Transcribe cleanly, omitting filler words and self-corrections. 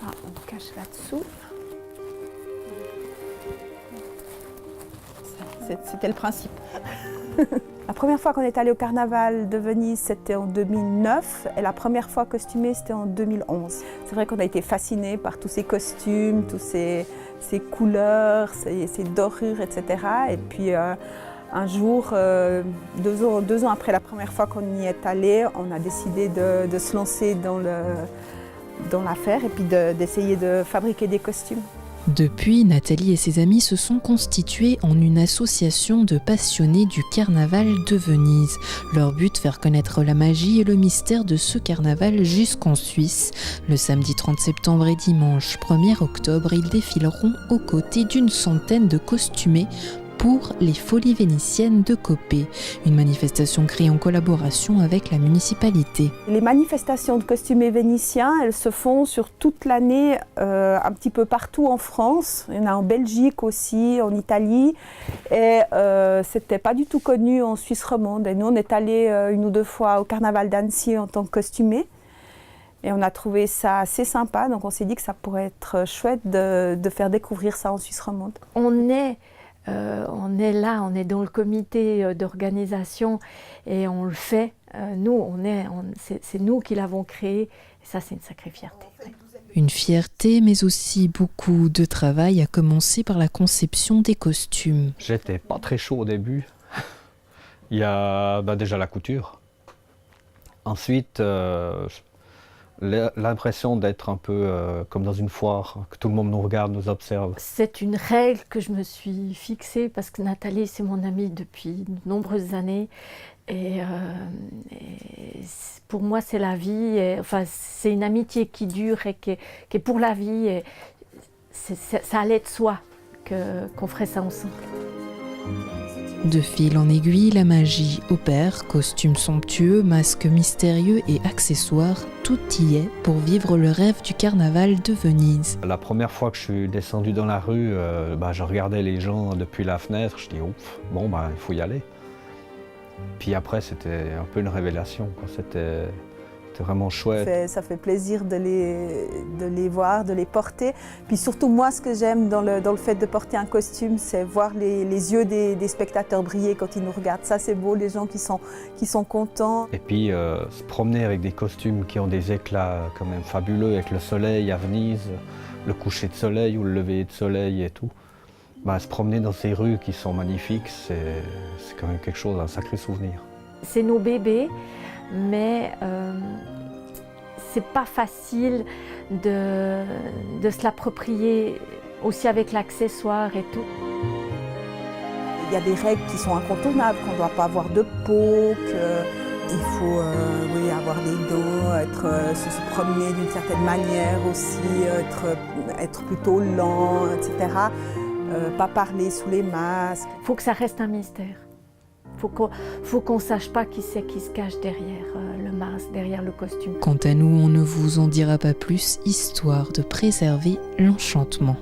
Ah, on cache là-dessous. C'était le principe. La première fois qu'on est allé au carnaval de Venise, c'était en 2009 et la première fois costumée, c'était en 2011. C'est vrai qu'on a été fascinés par tous ces costumes, tous ces couleurs, ces dorures, etc. Et puis un jour, 2 ans après la première fois qu'on y est allé, on a décidé de se lancer dans l'affaire et puis d'essayer de fabriquer des costumes. Depuis, Nathalie et ses amis se sont constitués en une association de passionnés du carnaval de Venise. Leur but, faire connaître la magie et le mystère de ce carnaval jusqu'en Suisse. Le samedi 30 septembre et dimanche 1er octobre, ils défileront aux côtés d'une centaine de costumés pour les Folies Vénitiennes de Coppet, une manifestation créée en collaboration avec la municipalité. Les manifestations de costumés vénitiens, elles se font sur toute l'année, un petit peu partout en France. Il y en a en Belgique aussi, en Italie. Et c'était pas du tout connu en Suisse romande. Et nous, on est allés 1 ou 2 fois au carnaval d'Annecy en tant que costumés. Et on a trouvé ça assez sympa. Donc on s'est dit que ça pourrait être chouette de faire découvrir ça en Suisse romande. On est là, on est dans le comité d'organisation et on le fait. C'est nous qui l'avons créé et ça, c'est une sacrée fierté. Une fierté, mais aussi beaucoup de travail, à commencer par la conception des costumes. J'étais pas très chaud au début. Il y a déjà la couture. Ensuite, l'impression d'être un peu comme dans une foire, que tout le monde nous regarde, nous observe. C'est une règle que je me suis fixée parce que Nathalie, c'est mon amie depuis de nombreuses années. Et pour moi, c'est la vie. C'est une amitié qui dure et qui est pour la vie. Et ça allait de soi qu'on ferait ça ensemble. De fil en aiguille, la magie opère, costumes somptueux, masques mystérieux et accessoires, tout y est pour vivre le rêve du carnaval de Venise. La première fois que je suis descendu dans la rue, je regardais les gens depuis la fenêtre, je dis ouf, bon il faut y aller. Puis après c'était un peu une révélation, quoi. C'était vraiment chouette. Ça fait plaisir de les voir, de les porter. Puis surtout moi, ce que j'aime dans le fait de porter un costume, c'est voir les yeux des spectateurs briller quand ils nous regardent. Ça c'est beau, les gens qui sont contents. Et puis se promener avec des costumes qui ont des éclats quand même fabuleux, avec le soleil à Venise, le coucher de soleil ou le lever de soleil et tout. Se promener dans ces rues qui sont magnifiques, c'est quand même quelque chose, un sacré souvenir. C'est nos bébés, mais c'est pas facile de se l'approprier aussi avec l'accessoire et tout. Il y a des règles qui sont incontournables, qu'on ne doit pas avoir de peau, qu'il faut avoir des dos, se promener d'une certaine manière aussi, être plutôt lent, etc. Pas parler sous les masques. Il faut que ça reste un mystère. Faut qu'on sache pas qui c'est qui se cache derrière le masque, derrière le costume. Quant à nous, on ne vous en dira pas plus, histoire de préserver l'enchantement.